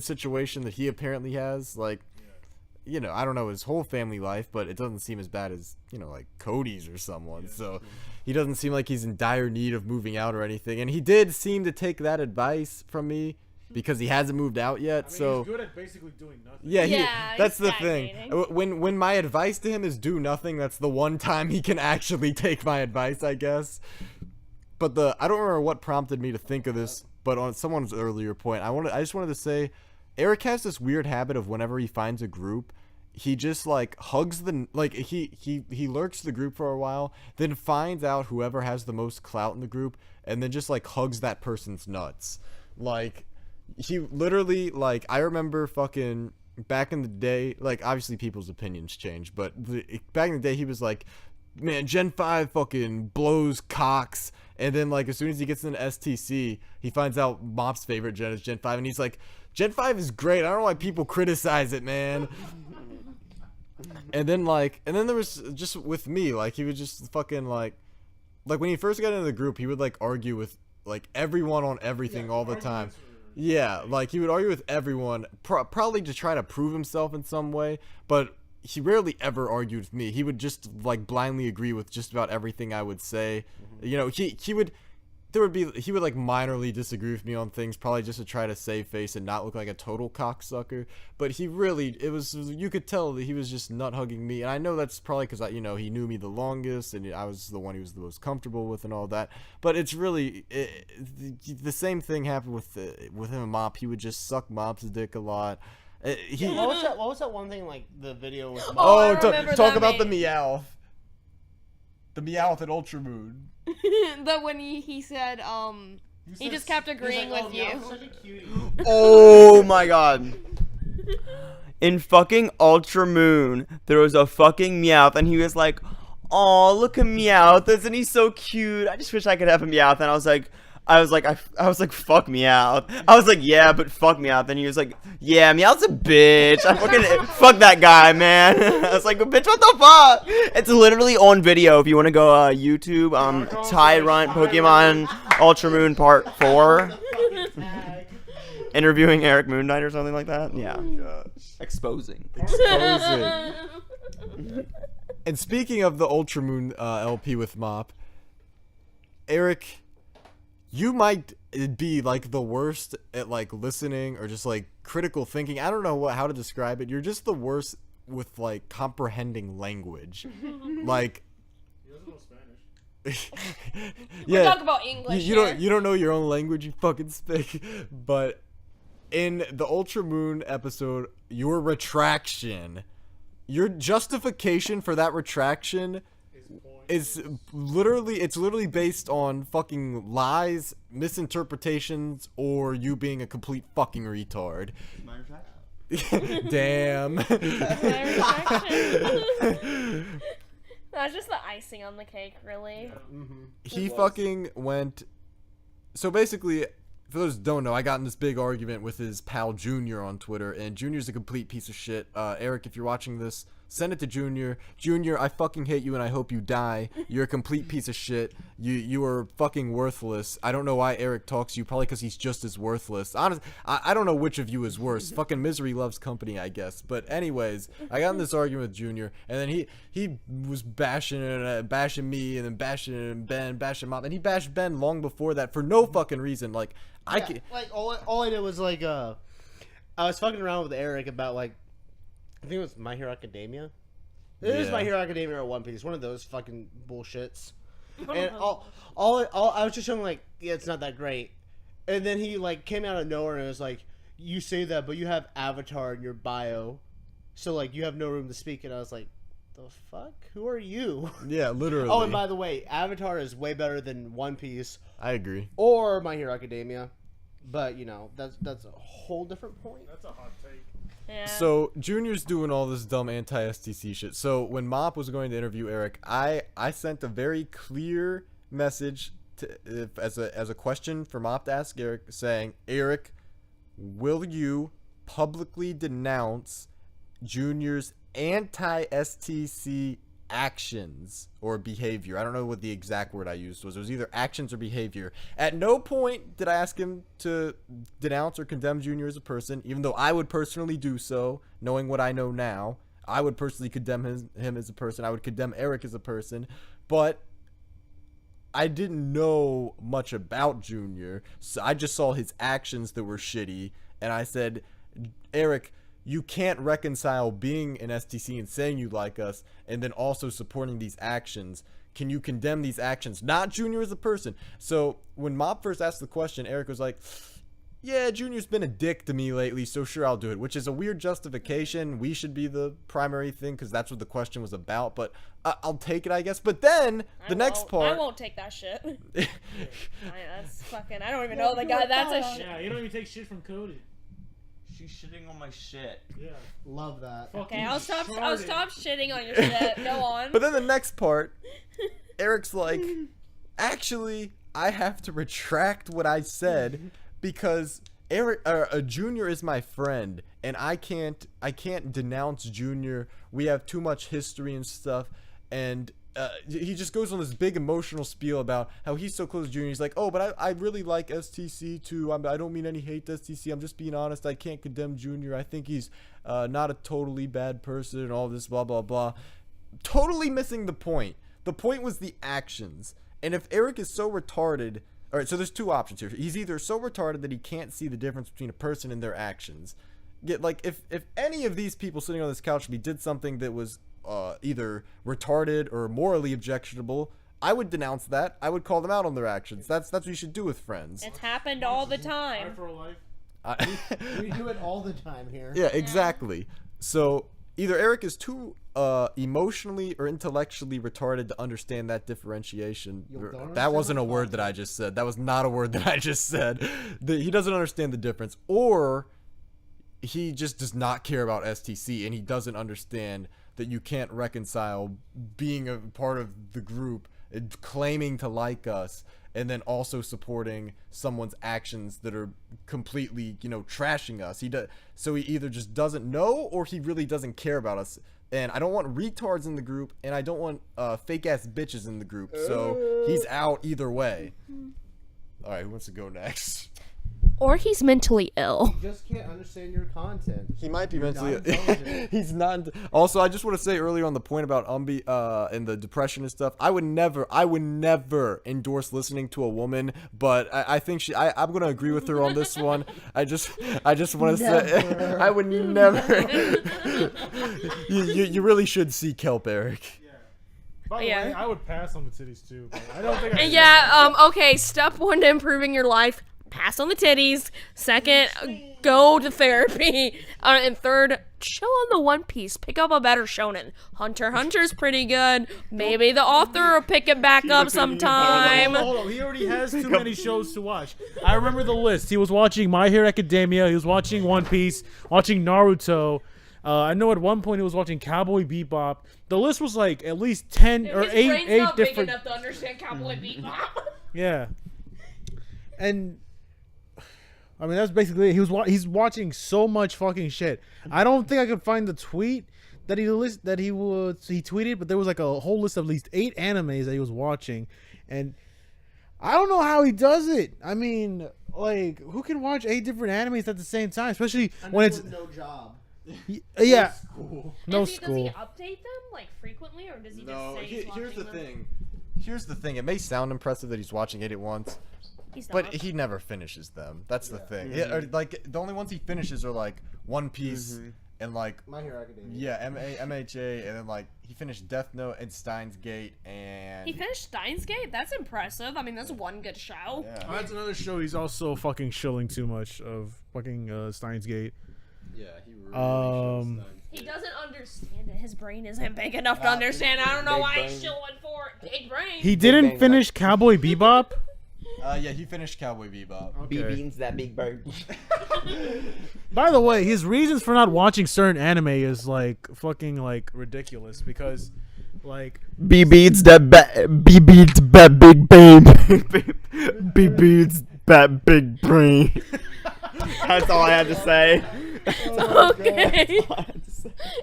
situation that he apparently has, like, you know, I don't know his whole family life, but it doesn't seem as bad as, you know, like Cody's or someone. So he doesn't seem like he's in dire need of moving out or anything. And he did seem to take that advice from me because he hasn't moved out yet. So he's good at basically doing nothing. Yeah, that's he's the thing. stagnating. When my advice to him is do nothing, that's the one time he can actually take my advice, I guess. But I don't remember what prompted me to think of this, but on someone's earlier point, I just wanted to say, Eric has this weird habit of whenever he finds a group, he just like hugs he lurks the group for a while, then finds out whoever has the most clout in the group, and then just like hugs that person's nuts. Like, he literally, like, I remember fucking back in the day, like, obviously people's opinions change, but back in the day he was like, man, Gen 5 fucking blows cocks. And then, like, as soon as he gets into STC, he finds out Mop's favorite gen is Gen 5, and he's like, Gen 5 is great. I don't know why people criticize it, man. And then there was just with me, like, he would just fucking like when he first got into the group, he would like argue with like everyone on everything all the time. Yeah, like he would argue with everyone, probably to try to prove himself in some way, but he rarely ever argued with me. He would just like blindly agree with just about everything I would say. You know, he would like minorly disagree with me on things, probably just to try to save face and not look like a total cocksucker. But you could tell that he was just nut hugging me, and I know that's probably because he knew me the longest, and I was the one he was the most comfortable with, and all that. But it's really the same thing happened with him and Mop. He would just suck Mop's dick a lot. What was that one thing, like the video with I remember talk that about the meme. Meowth. The Meowth at Ultramoon. But when he said, he just kept agreeing with you. Such a cutie. Oh my god. In fucking Ultramoon, there was a fucking Meowth, and he was like, "Aw, look at Meowth, isn't he so cute? I just wish I could have a Meowth." And I was like, fuck Meowth. I was like, yeah, but fuck Meowth. And he was like, yeah, Meowth's a bitch. I fucking fuck that guy, man. I was like, bitch, what the fuck? It's literally on video if you want to go YouTube. Tyrant Pokemon Ultramoon Part 4. Interviewing Eric Moon Knight or something like that. Yeah. Exposing. And speaking of the Ultramoon LP with Mop, Eric, you might be like the worst at like listening or just like critical thinking. I don't know how to describe it. You're just the worst with like comprehending language. Like, We're talking about English. you don't know your own language, you fucking speak. But in the Ultramoon episode, your retraction, your justification for that retraction it's literally based on fucking lies, misinterpretations, or you being a complete fucking retard. Damn. That's just the icing on the cake, really. He fucking went. So basically, for those who don't know, I got in this big argument with his pal Junior on Twitter, and Junior's a complete piece of shit. Eric, if you're watching this, send it to Junior. Junior, I fucking hate you and I hope you die. You're a complete piece of shit. You are fucking worthless. I don't know why Eric talks to you, probably because he's just as worthless. Honestly, I don't know which of you is worse. Fucking misery loves company, I guess. But anyways, I got in this argument with Junior, and then he was bashing me, and then bashing Ben, bashing Mom, and he bashed Ben long before that for no fucking reason. Like, all I did was like I was fucking around with Eric about like I think it was My Hero Academia. It was My Hero Academia or One Piece, one of those fucking bullshits. And all I was just showing like, yeah, it's not that great. And then he like came out of nowhere and was like, you say that, but you have Avatar in your bio, so like you have no room to speak. And I was like, the fuck? Who are you? Yeah, literally. Oh, and by the way, Avatar is way better than One Piece. I agree. Or My Hero Academia, but you know that's a whole different point. That's a hot take. Yeah. So Junior's doing all this dumb anti-STC shit. So when Mop was going to interview Eric, I sent a very clear message as a question for Mop to ask Eric, saying, Eric, will you publicly denounce Junior's anti-STC actions or behavior? I don't know what the exact word I used was. It was either actions or behavior. At no point did I ask him to denounce or condemn Junior as a person, even though I would personally do so, knowing what I know now. I would personally condemn him as a person. I would condemn Eric as a person, but I didn't know much about Junior, so I just saw his actions that were shitty, and I said, Eric, you can't reconcile being an STC and saying you like us and then also supporting these actions. Can you condemn these actions? Not Junior as a person. So when Mop first asked the question, Eric was like, yeah, Junior's been a dick to me lately, so sure, I'll do it, which is a weird justification. We should be the primary thing because that's what the question was about, but I'll take it, I guess. But then the next part... I won't take that shit. That's fucking... I don't even know the guy. That's a shit. Yeah, you don't even take shit from Cody. She's shitting on my shit. Yeah. Love that. Okay, I'll stop shitting on your shit. Go on. But then the next part, Eric's like, actually, I have to retract what I said because Junior is my friend, and I can't denounce Junior. We have too much history and stuff, and he just goes on this big emotional spiel about how he's so close to Junior. He's like, oh, but I really like STC too. I don't mean any hate to STC. I'm just being honest. I can't condemn Junior. I think he's not a totally bad person and all this blah, blah, blah. Totally missing the point. The point was the actions. And if Eric is so retarded... All right, so there's two options here. He's either so retarded that he can't see the difference between a person and their actions. Like, if any of these people sitting on this couch did something that was... either retarded or morally objectionable, I would denounce that. I would call them out on their actions. That's what you should do with friends. It's happened all the time. We do it all the time here. Yeah, exactly. So either Eric is too emotionally or intellectually retarded to understand that differentiation. That wasn't a word that I just said. That was not a word that I just said. He doesn't understand the difference, or he just does not care about STC and he doesn't understand that you can't reconcile being a part of the group, claiming to like us, and then also supporting someone's actions that are completely, trashing us. So he either just doesn't know or he really doesn't care about us. And I don't want retards in the group, and I don't want fake ass bitches in the group. So he's out either way. All right, who wants to go next? Or he's mentally ill. You just can't understand your content. He might be You're mentally not intelligent. He's not. Also, I just want to say earlier on the point about and the depression and stuff. I would never endorse listening to a woman, but I think I'm gonna agree with her on this one. I just want to say I would never. you really should seek help, Eric. By the way, I would pass on the titties too. But I don't think. Okay. Step 1 to improving your life: pass on the titties. Second, go to therapy. And third, chill on the One Piece. Pick up a better shonen. Hunter's pretty good. Maybe the author will pick it back up sometime. Hold on. He already has too many shows to watch. I remember the list. He was watching My Hero Academia. He was watching One Piece. Watching Naruto. I know at one point he was watching Cowboy Bebop. The list was like at least 10 or 8 not different. big enough to understand Cowboy Bebop. Yeah. And I mean, that's basically it. He's watching so much fucking shit. I don't think I could find the tweet that he tweeted, but there was like a whole list of at least 8 animes that he was watching, and I don't know how he does it. I mean, like, who can watch 8 different animes at the same time, especially when it's no job. yeah, no Does he school. update them like frequently, or does he No, just say he's here's the watching them? thing. Here's the thing. It may sound impressive that he's watching 8 at once, He's but not. he never finishes them. That's the thing. Yeah, or, like the only ones he finishes are like One Piece and like My Hero Academia. yeah, MHA, and then like he finished Death Note and Steins Gate, and He finished Steins Gate? That's impressive. I mean, that's one good show. yeah, Oh, that's another show. He's also fucking shilling too much of fucking Steins Gate. yeah, he really He doesn't understand it. His brain isn't big enough to understand. I don't know Big why brain. he's shilling for it. Big brain. He didn't Bang, finish Cowboy Bebop. yeah, he finished Cowboy Bebop. B beans that big bird. By the way, his reasons for not watching certain anime is like fucking like ridiculous because, like, B beats that B beats that big brain. B beats that big brain. That's all I had to say. Okay.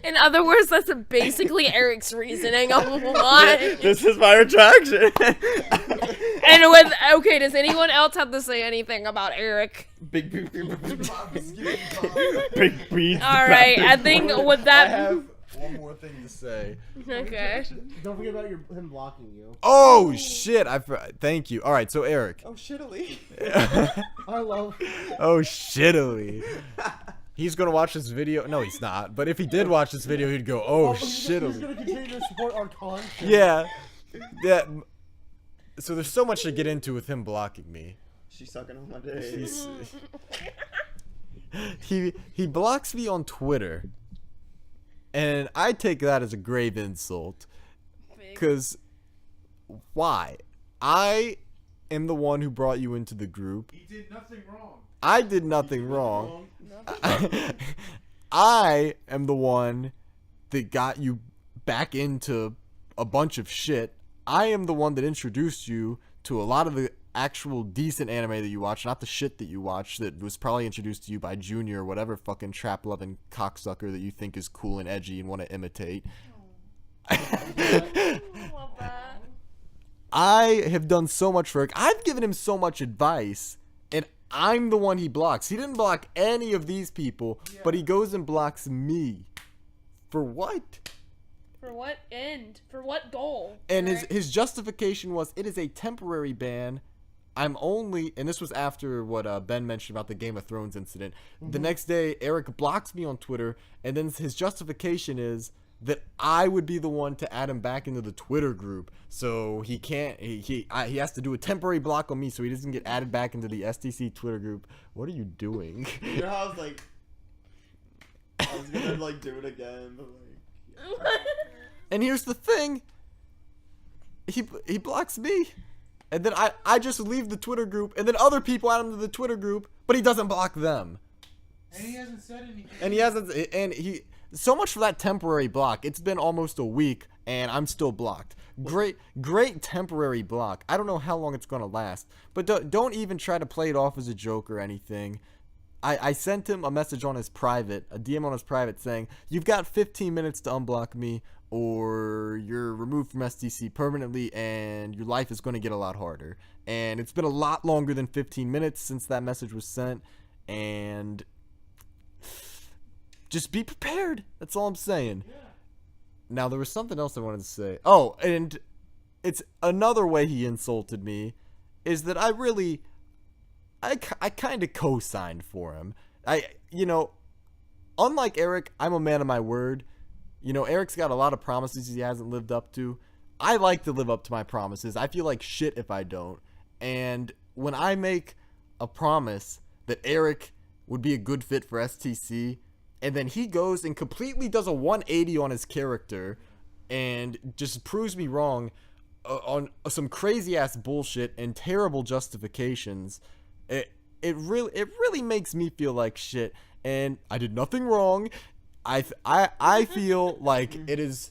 In other words, that's basically Erick's reasoning on why. This is my retraction. And with okay, does anyone else have to say anything about Erick? Big beats. All right, I think with I that. have one more thing to say. Okay. Don't forget about him blocking you. Oh shit! Thank you. All right, so Eric. Oh shittily. I love. Oh shittily. He's gonna watch this video. No, he's not. But if he did watch this video, he'd go, "Oh shittily." gonna continue to support our content. Yeah. Yeah. So there's so much to get into with him blocking me. She's sucking on my dick. He blocks me on Twitter, and I take that as a grave insult. Cause why? I am the one who brought you into the group. he did nothing wrong. I did nothing wrong. I am the one that got you back into a bunch of shit. I am the one that introduced you to a lot of the actual decent anime that you watch, not the shit that you watch that was probably introduced to you by Junior or whatever fucking trap-loving cocksucker that you think is cool and edgy and want to imitate. Love that. I have done so much for Eric. I've given him so much advice, and I'm the one he blocks. He didn't block any of these people, but he goes and blocks me. For what? For what end? For what goal? And Erick? his justification was, it is a temporary ban. I'm only, and this was after what Ben mentioned about the Game of Thrones incident. The next day, Eric blocks me on Twitter, and then his justification is that I would be the one to add him back into the Twitter group. So he can't, he has to do a temporary block on me so he doesn't get added back into the STC Twitter group. What are you doing? You know how I was like, I was gonna like do it again, but like. And here's the thing. He blocks me. And then I just leave the Twitter group, and then other people add him to the Twitter group, but he doesn't block them. And he hasn't said anything. And he so much for that temporary block. It's been almost a week and I'm still blocked. Great temporary block. I don't know how long it's going to last, but don't even try to play it off as a joke or anything. I sent him a message on his private, a DM on his private saying, "You've got 15 minutes to unblock me or you're removed from STC permanently and your life is going to get a lot harder." And it's been a lot longer than 15 minutes since that message was sent, and just be prepared. That's all I'm saying. Yeah. Now, there was something else I wanted to say. Oh, and it's another way he insulted me is that I kind of co-signed for him. Unlike Eric, I'm a man of my word. Eric's got a lot of promises he hasn't lived up to. I like to live up to my promises. I feel like shit if I don't. And when I make a promise that Eric would be a good fit for STC, and then he goes and completely does a 180 on his character and just proves me wrong on some crazy ass bullshit and terrible justifications, it really makes me feel like shit. And I did nothing wrong. I feel like it is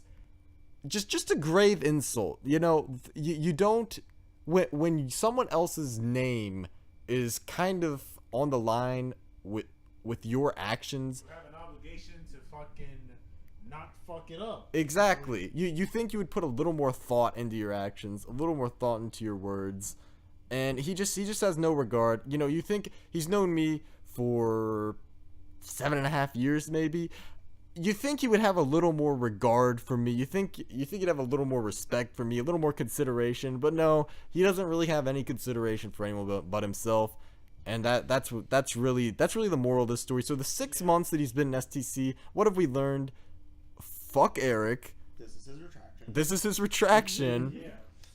just a grave insult. You don't, when someone else's name is kind of on the line with your actions. You have an obligation to fucking not fuck it up. Exactly. You think you would put a little more thought into your actions, a little more thought into your words, and he just has no regard. You know, you think he's known me for 7.5 years, maybe. You think he would have a little more regard for me. You think he'd have a little more respect for me, a little more consideration. But no, he doesn't really have any consideration for anyone but himself. And that's really the moral of this story. So the 6 months that he's been in STC, what have we learned? Fuck Erick. This is his retraction. This is his retraction. Yeah.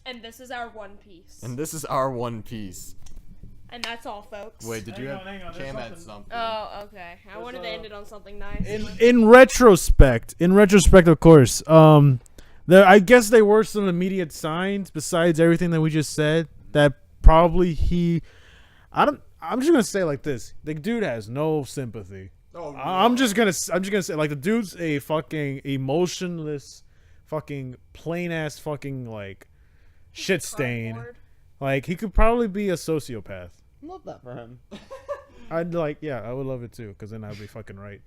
And this is our One Piece. And this is our One Piece. And that's all, folks. Wait, did you have hang on, there's Cam had something. something? Oh, okay. I wanted to end it on something nice. In retrospect, of course, I guess there were some immediate signs besides everything that we just said that probably I'm just gonna say it like this: the dude has no sympathy. Oh, no. I'm just gonna say like the dude's a fucking emotionless, fucking plain ass fucking like shit stain. Cardboard. Like he could probably be a sociopath. Love that for him. I would love it too, because then I'd be fucking right.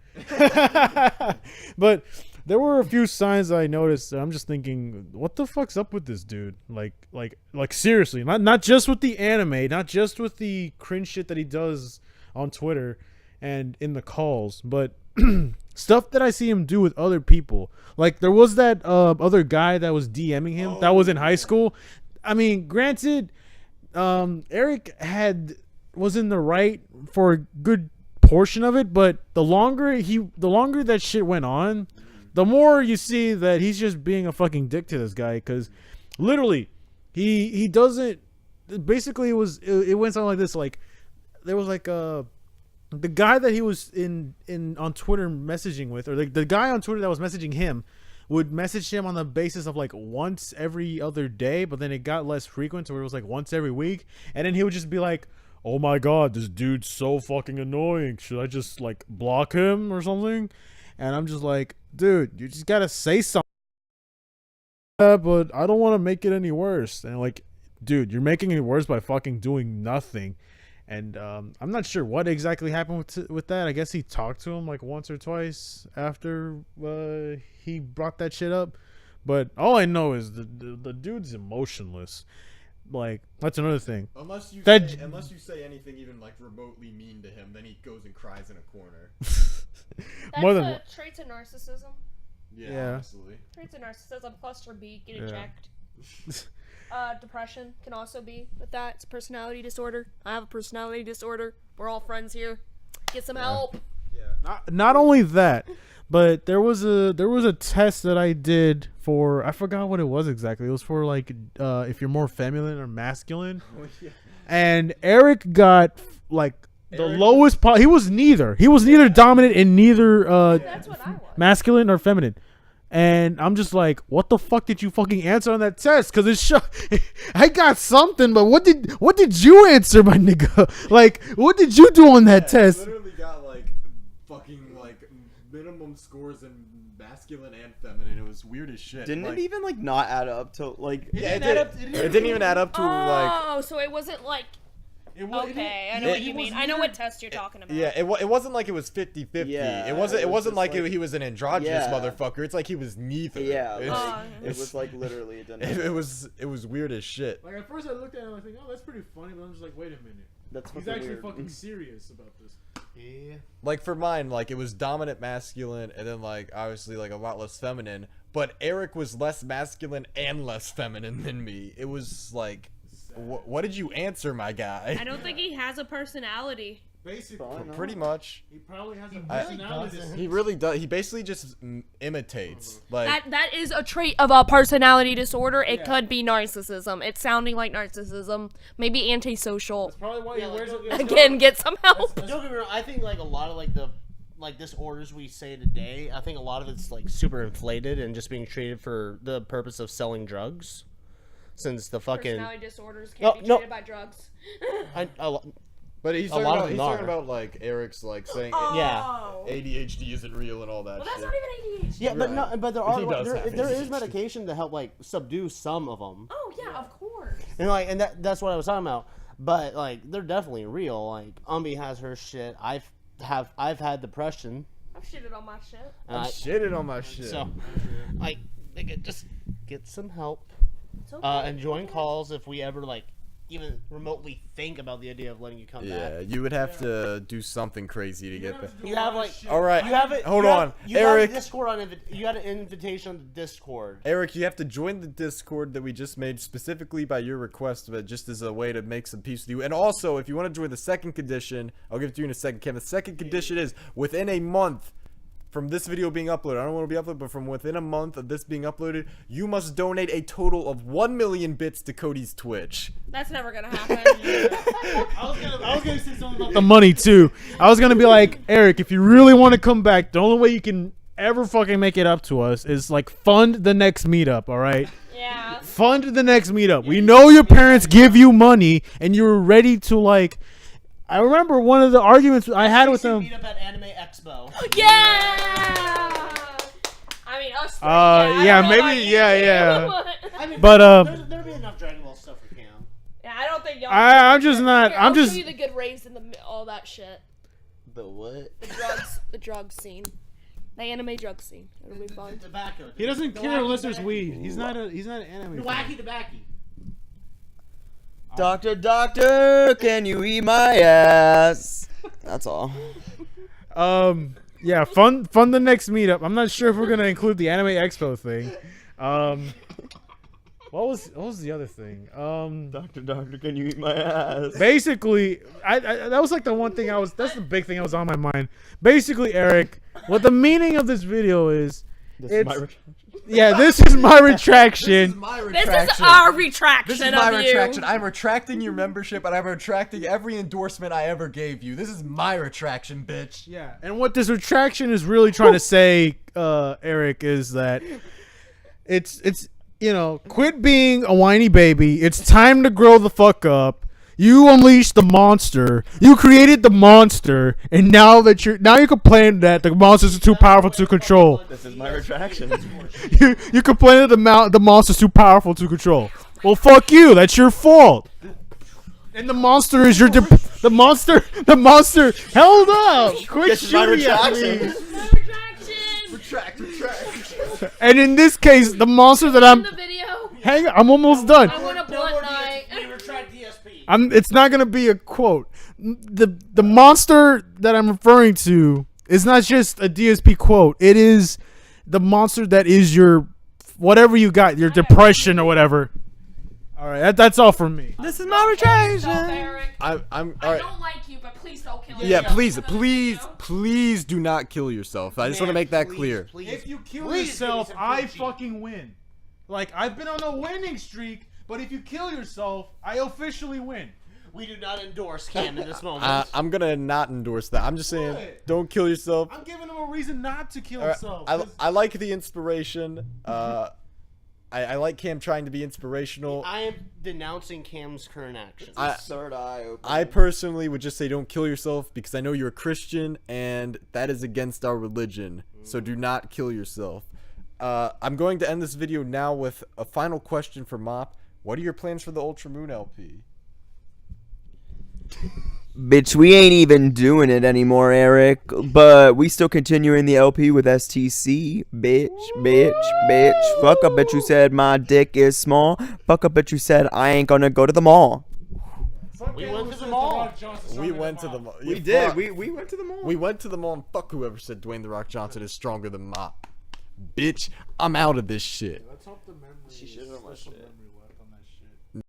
But there were a few signs that I noticed. And I'm just thinking, what the fuck's up with this dude? Like seriously, not just with the anime, not just with the cringe shit that he does on Twitter and in the calls, but stuff that I see him do with other people. Like there was that other guy that was DMing him that was in high school. I mean, granted, Erick was in the right for a good portion of it, but the longer that shit went on, the more you see that he's just being a fucking dick to this guy, because literally he doesn't. Basically, it went something like this: like there was like the guy that he was in on Twitter messaging with, or the guy on Twitter that was messaging him would message him on the basis of like once every other day, but then it got less frequent, so it was like once every week, and then he would just be like, oh my god, this dude's so fucking annoying, should I just like block him or something? And I'm just like, dude, you just gotta say something. But I don't want to make it any worse. And like, dude, you're making it worse by fucking doing nothing. And I'm not sure what exactly happened with that. I guess he talked to him like once or twice after he brought that shit up. But all I know is the dude's emotionless. Like, that's another thing. Unless you say anything even like remotely mean to him, then he goes and cries in a corner. That's traits of narcissism. Yeah. Absolutely. Traits of narcissism, cluster B, get it Yeah. checked. Depression can also be with that. It's a personality disorder. I have a personality disorder. We're all friends here. Get some help. Not only that, but there was a test that I did for, I forgot what it was exactly. It was for like if you're more feminine or masculine. Oh, yeah. And Erick got like the lowest he was neither. He was neither dominant and neither That's what I want. masculine or feminine. And I'm just like, what the fuck did you fucking answer on that test? Because I got something, but what did you answer, my nigga? Like, what did you do on that test? Literally got like fucking like minimum scores in masculine and feminine. It was weird as shit. Didn't like, it even like not add up to like? Yeah, it didn't even add up to like. Oh, so it wasn't like. Okay, I know what you mean. I know what test you're talking about. Yeah, it wasn't like it was 50-50. Yeah, it wasn't just like, like- he was an androgynous Yeah. motherfucker. It's like he was neither. Yeah, it, like, it was like literally it didn't. it was weird as shit. Like, at first I looked at him and I think, oh, that's pretty funny, but I'm just like, wait a minute. That's He's fucking actually weird. fucking serious about this. Yeah. Like for mine, like it was dominant masculine and then like obviously like a lot less feminine. But Erick was less masculine and less feminine than me. It was like, what did you answer, my guy? I don't think he has a personality. Basically, Pretty much. he probably has a I- personality. He really does. He basically just imitates. Like That is a trait of a personality disorder. It Yeah. could be narcissism. It's sounding like narcissism. Maybe antisocial. That's probably why he Yeah, like, wears don't it. get- Again, get some help. Don't get me wrong. I think like a lot of like disorders we say today. I think a lot of it's like super inflated and just being treated for the purpose of selling drugs. Since the fucking Personality disorders can't be No. treated by drugs. but he's a lot of them talking are. about like Erick's like saying Yeah. ADHD isn't real and all that Well, that's shit. not even ADHD. yeah, but Right. no, but there He are does there, have there is ADHD. medication to help like subdue some of them. Oh yeah, of course. And like, and that's what I was talking about. But like they're definitely real. Like Umbi has her shit. I've had depression. I've shitted on my shit. And I'm shitting on my shit. So, like, nigga, just get some help. It's okay. And join calls if we ever like even remotely think about the idea of letting you come Yeah, back. you would have to do something crazy to get back. You have like, All right, you have it. hold you have- on, you Erick. Got a Discord on you got an invitation on the Discord. Erick, you have to join the Discord that we just made specifically by your request, but just as a way to make some peace with you. And also, if you want to join the second condition, I'll give it to you in a second, Cam. The second condition is within a month from this video being uploaded. I don't want to be uploaded, but from within a month of this being uploaded, you must donate a total of 1 million bits to Cody's Twitch. That's never gonna happen. I was gonna say something about the money too. I was gonna be like, Eric, if you really want to come back, the only way you can ever fucking make it up to us is like fund the next meetup. All right. Yeah. Fund the next meetup. We know your parents give you money, and you're ready to like. I remember one of the arguments I had with them. Meet up at Anime Expo. Yeah. I mean, us. Three, yeah, I don't know about maybe, you yeah. two. I mean, But, there'll be enough Dragon Ball stuff for Cam. Yeah, I don't think y'all. I'm just not. Here, I'm I'll just. show you the good raves and all that shit. The what? The drugs scene, the anime drug scene. It'll be fun. Tobacco. He doesn't The care wacky unless there's tobacco. weed. He's not an anime. The fan. wacky tobacco. Doctor, can you eat my ass? That's all. Yeah, fund the next meetup. I'm not sure if we're gonna include the Anime Expo thing. What was the other thing? Doctor, can you eat my ass? Basically, I that was like the one thing that's the big thing that was on my mind. Basically, Eric, what the meaning of this video is, This it's, is my this is my retraction. This is our retraction This is my of retraction. you. I'm retracting your membership, and I'm retracting every endorsement I ever gave you. This is my retraction, bitch. Yeah, and what this retraction is really trying to say, Eric, is that it's quit being a whiny baby. It's time to grow the fuck up. You unleashed the monster. You created the monster, and now you complain that the monsters are too powerful to control. This is my retraction. You complain that the monster's too powerful to control. Well, fuck you. That's your fault. And the monster is the monster. Held up. Quit This is my shooting at me. retraction. Retraction. And in this case, the monster that In the video, hang on, I'm almost done. I want a blunt night. We retract DSP. It's not gonna be a quote. The monster that I'm referring to is not just a DSP quote. It is the monster that is your whatever you got, your depression or whatever. All right, that's all from me. This is my retraction. Eric. I'm all I right. don't like you, but please don't kill Yeah, yourself. please do not kill yourself. I just want to make that clear. If you kill please yourself, give me some I coochie. fucking win. Like I've been on a winning streak, but if you kill yourself, I officially win. We do not endorse Cam in this moment. I'm gonna not endorse that. I'm just saying, What? don't kill yourself. I'm giving him a reason not to kill All right, himself. I like the inspiration. I like Cam trying to be inspirational. I am denouncing Cam's current actions. Third eye open. I personally would just say don't kill yourself because I know you're a Christian and that is against our religion. So do not kill yourself. I'm going to end this video now with a final question for Mop. What are your plans for the Ultra Moon LP? Bitch, we ain't even doing it anymore, Eric. But we still continuing the LP with STC. Bitch. Fuck, I bet you said my dick is small. Fuck, I bet you said I ain't gonna go to the mall. We went to the mall. We went to the mall. We did. We went to the mall. We went to the mall and fuck whoever said Dwayne The Rock Johnson is stronger than Mop. Bitch, I'm out of this shit. Let's hope the memory. She shit on my shit.